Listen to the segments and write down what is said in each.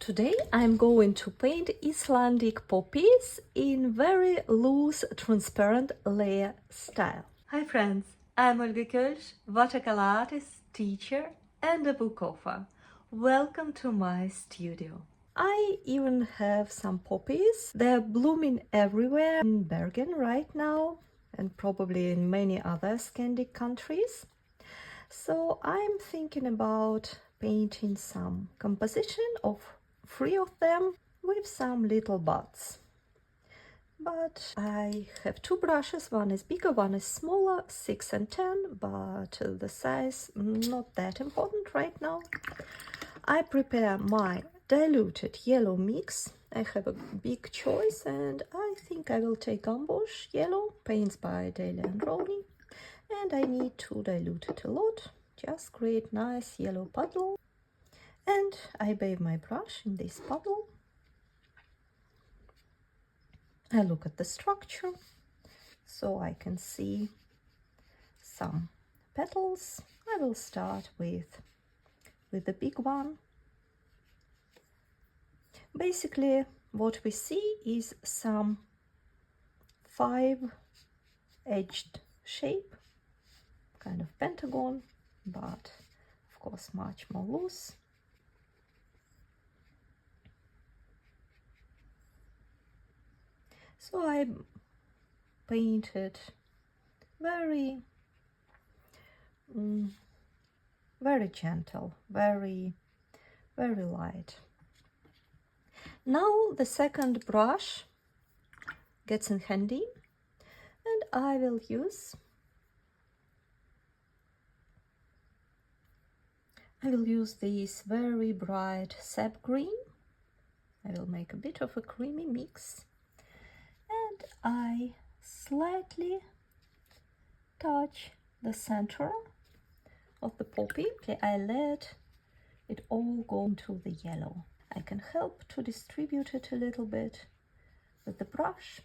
Today I'm going to paint Icelandic poppies in very loose, transparent layer style. Hi friends, I'm Olga Koelsch, watercolor artist, teacher and a book author. Welcome to my studio. I even have some poppies. They're blooming everywhere in Bergen right now and probably in many other Scandinavian countries. So I'm thinking about painting some composition of 3 of them with some little buds. But I have 2 brushes, one is bigger, one is smaller, 6 and 10, but the size not that important right now. I prepare my diluted yellow mix. I have a big choice and I think I will take Ambush yellow, paints by Daily and Rowney, and I need to dilute it a lot, just create nice yellow puddle. And I bathe my brush in this puddle. I look at the structure so I can see some petals. I will start with the big one. Basically what we see is some 5-edged shape, kind of pentagon, but of course much more loose. So I painted very gentle, very light. Now the second brush gets in handy and I will use this very bright sap green. I will make a bit of a creamy mix. And I slightly touch the center of the poppy. Okay, I let it all go into the yellow. I can help to distribute it a little bit with the brush.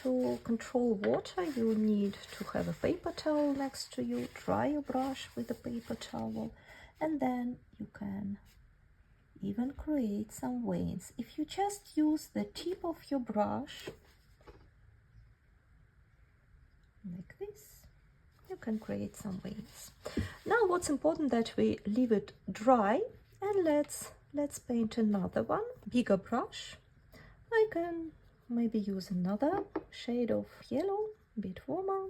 To control water, you need to have a paper towel next to you. Dry your brush with a paper towel, and then you can even create some veins. If you just use the tip of your brush, like this, you can create some veins. Now what's important that we leave it dry, and let's paint another one. Bigger brush. I can maybe use another shade of yellow, a bit warmer,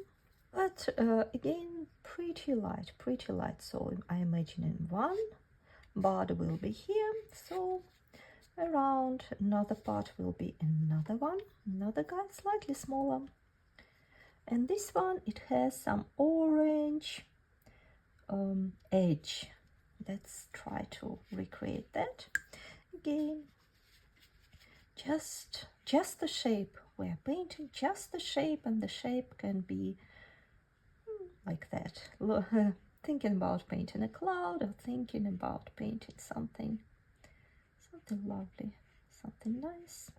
but again pretty light. So I imagine one bud will be here, so around another part will be another one, another guy slightly smaller. And this one, it has some orange edge. Let's try to recreate that. Again, just the shape. We're painting just the shape, and the shape can be like that. Thinking about painting a cloud, or thinking about painting something lovely, something nice.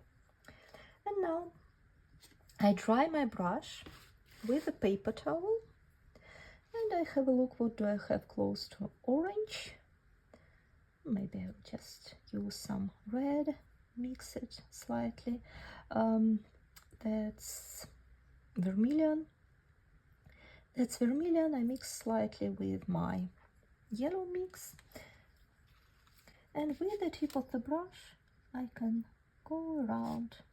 And now I dry my brush with a paper towel, and I have a look, what do I have close to orange. Maybe I'll just use some red, mix it slightly. That's vermilion. I mix slightly with my yellow mix, and with the tip of the brush I can go around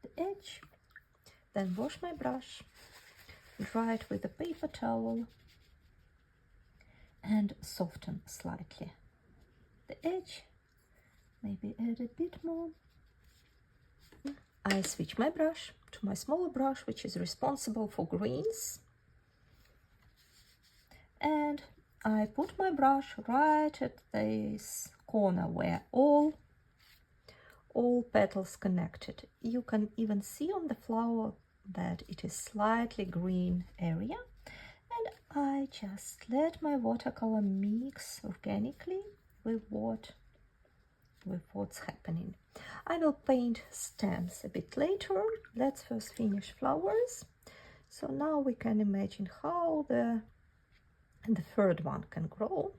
the edge, then wash my brush, dry it with a paper towel, and soften slightly the edge, maybe add a bit more. I switch my brush to my smaller brush, which is responsible for greens, and I put my brush right at this corner where all petals connected. You can even see on the flower that it is slightly green area, and I just let my watercolor mix organically with what's happening. I will paint stems a bit later. Let's first finish flowers. So now we can imagine how the third one can grow.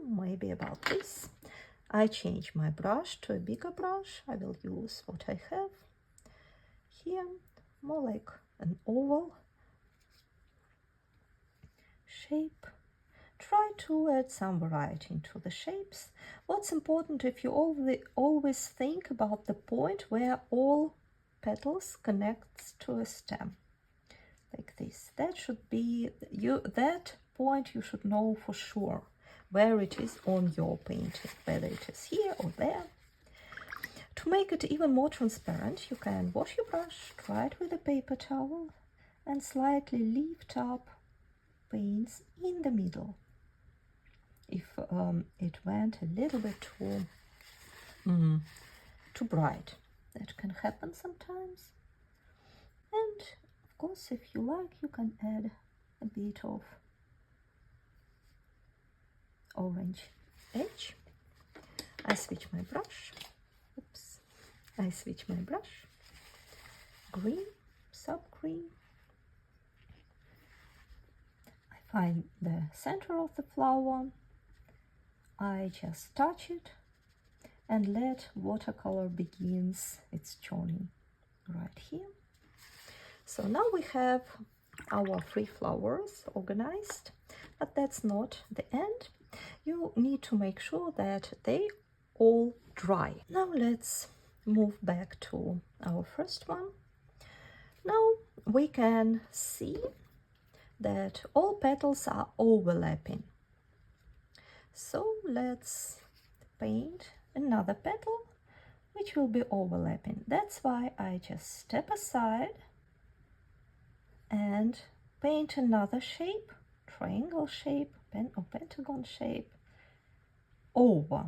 Maybe about this. I change my brush to a bigger brush. I will use what I have here, more like an oval shape. Try to add some variety into the shapes. What's important, if you always think about the point where all petals connects to a stem, like this. That should be that point you should know for sure where it is on your painting, whether it is here or there. To make it even more transparent, you can wash your brush, dry it with a paper towel, and slightly lift up paints in the middle. If it went a little bit too bright, that can happen sometimes. And of course, if you like, you can add a bit of orange edge. I switch my brush. Oops. I switch my brush. Green, sub-green. I find the center of the flower. I just touch it and let watercolor begins its journey right here. So now we have our 3 flowers organized, but that's not the end. You need to make sure that they all dry. Now let's move back to our first one. Now we can see that all petals are overlapping. So let's paint another petal which will be overlapping. That's why I just step aside and paint another shape, triangle shape, or pentagon shape over.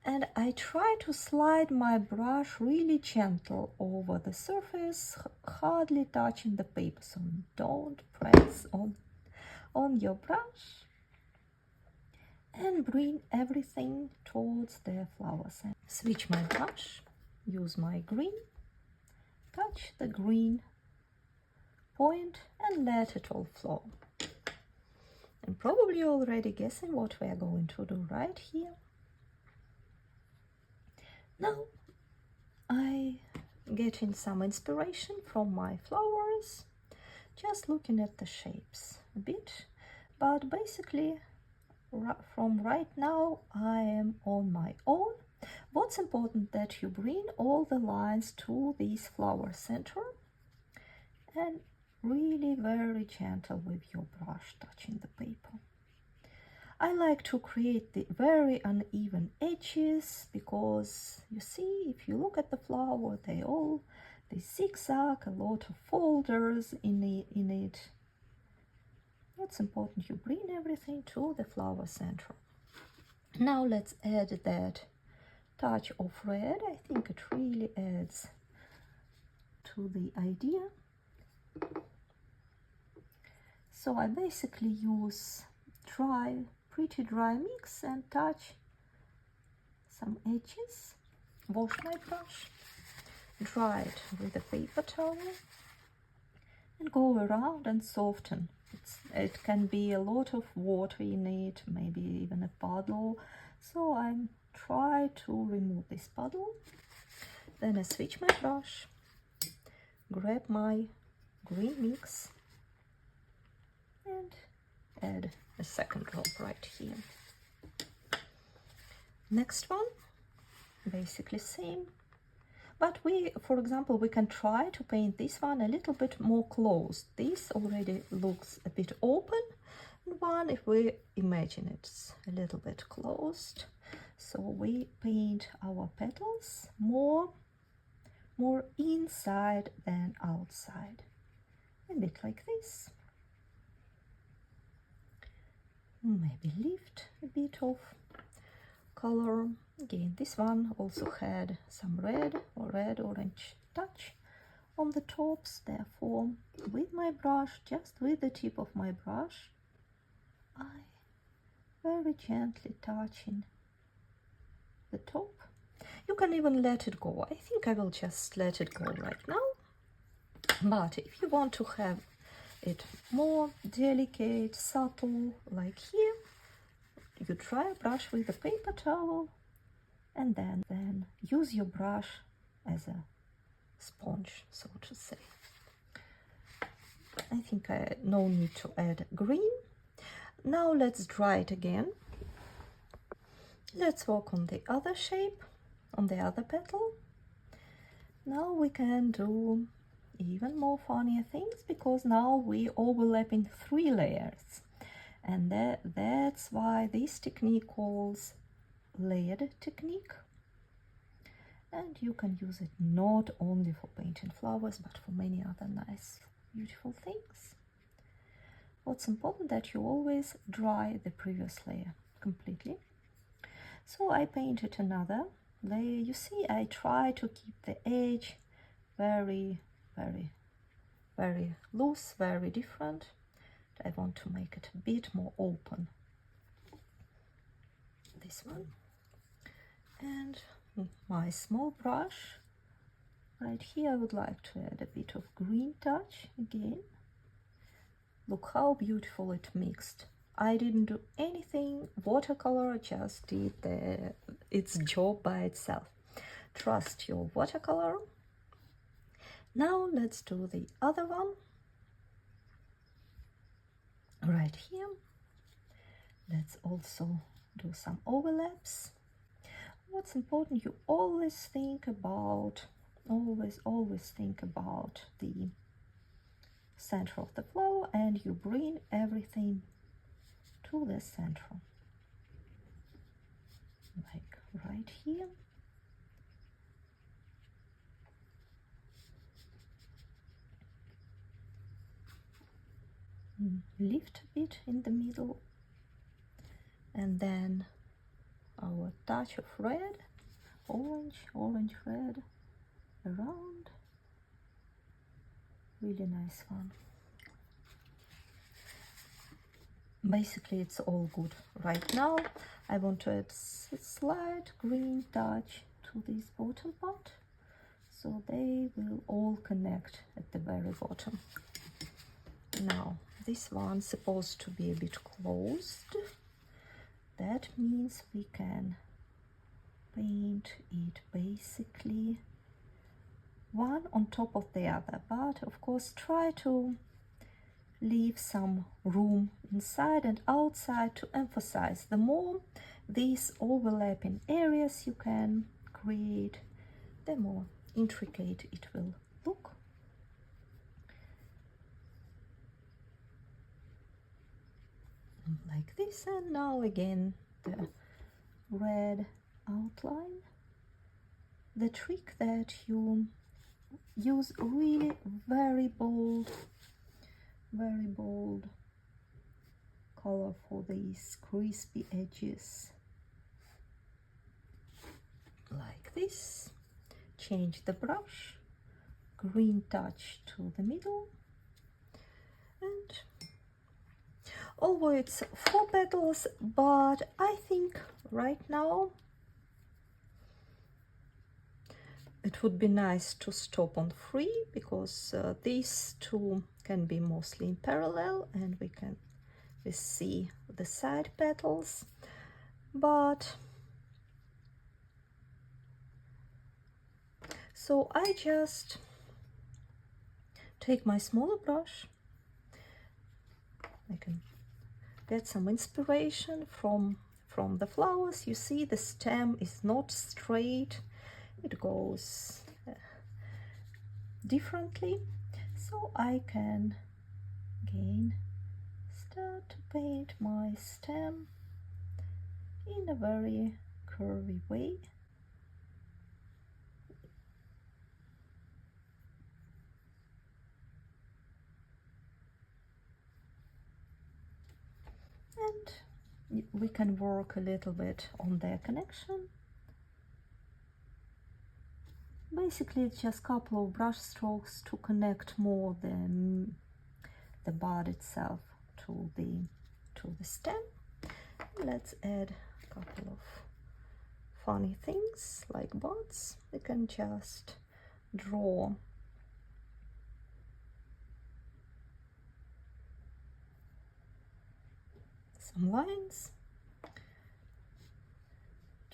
And I try to slide my brush really gentle over the surface, hardly touching the paper, so don't press on your brush, and bring everything towards the flower center. Switch my brush, use my green, touch the green point and let it all flow. And probably you're already guessing what we are going to do right here. Now I getting some inspiration from my flowers, just looking at the shapes a bit, but basically from right now I am on my own. What's important that you bring all the lines to this flower center and really very gentle with your brush touching the paper. I like to create the very uneven edges because you see, if you look at the flower, they zigzag, a lot of folders in it. It's important you bring everything to the flower center. Now let's add that touch of red. I think it really adds to the idea. So I basically use pretty dry mix and touch some edges, wash my brush, dry it with a paper towel, and go around and soften. It can be a lot of water in it, maybe even a puddle, so I try to remove this puddle. Then I switch my brush, grab my green mix and add a second drop right here. Next one, basically same, but for example, we can try to paint this one a little bit more closed. This already looks a bit open, and one, if we imagine it's a little bit closed, so we paint our petals more inside than outside, a bit like this. Maybe lift a bit of color. Again, this one also had some red-orange touch on the tops. Therefore, with my brush, just with the tip of my brush, I very gently touching the top. You can even let it go. I think I will just let it go right now. But if you want to have it more delicate, subtle, like here, you dry a brush with a paper towel and then use your brush as a sponge, so to say. I think no need to add green. Now let's dry it again. Let's work on the other shape, on the other petal. Now we can do even more funnier things, because now we overlapping 3 layers, and that's why this technique calls layered technique. And you can use it not only for painting flowers, but for many other nice, beautiful things. What's important that you always dry the previous layer completely. So I painted another layer. You see, I try to keep the edge very loose, very different. I want to make it a bit more open. This one. And my small brush, right here, I would like to add a bit of green touch again. Look how beautiful it mixed. I didn't do anything. Watercolor just did its job by itself. Trust your watercolor. Now let's do the other one. Right here. Let's also do some overlaps. What's important, you always think about, always think about the center of the flower, and you bring everything to the center, like right here. Lift a bit in the middle, and then our touch of red, orange red around. Really nice one. Basically it's all good. Right now I want to add a slight green touch to this bottom part, so they will all connect at the very bottom. Now this one's supposed to be a bit closed. That means we can paint it basically one on top of the other, but of course try to leave some room inside and outside to emphasize. The more these overlapping areas you can create, the more intricate it will look. Like this. And now again the red outline. The trick that you use really very bold color for these crispy edges, like this. Change the brush, green touch to the middle, and although it's 4 petals, but I think right now it would be nice to stop on 3, because these 2 can be mostly in parallel, and we see the side petals. But so I just take my smaller brush. I can get some inspiration from the flowers. You see the stem is not straight, it goes differently, so I can again start to paint my stem in a very curvy way. And we can work a little bit on their connection. Basically it's just a couple of brush strokes to connect more the bud itself to the stem. Let's add a couple of funny things like buds. We can just draw some lines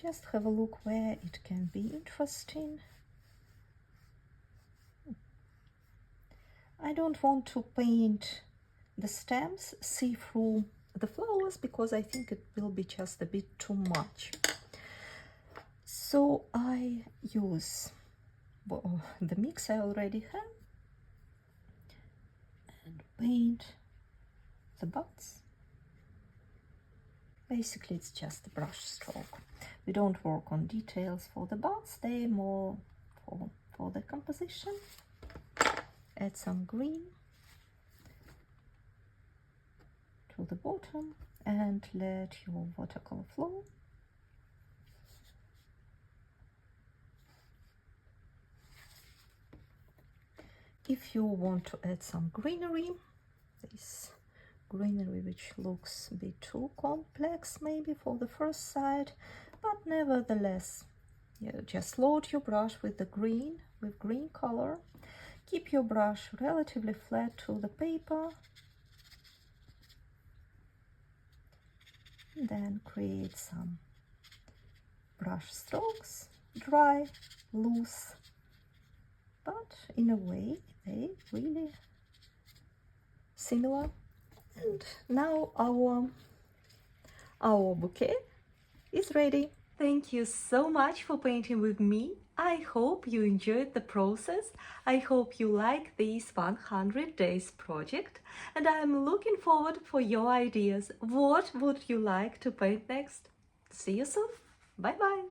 Just have a look where it can be interesting. I don't want to paint the stems, see through the flowers, because I think it will be just a bit too much. So I use the mix I already have and paint the buds. Basically it's just a brush stroke. We don't work on details for the buds, they're more for the composition. Add some green to the bottom and let your watercolor flow. If you want to add some greenery, this greenery which looks a bit too complex maybe for the first sight, but nevertheless, you just load your brush with the green color. Keep your brush relatively flat to the paper, then create some brush strokes, dry, loose, but in a way they really similar. And now our bouquet is ready. Thank you so much for painting with me. I hope you enjoyed the process. I hope you like this 100 days project, and I am looking forward for your ideas. What would you like to paint next? See you soon. Bye bye.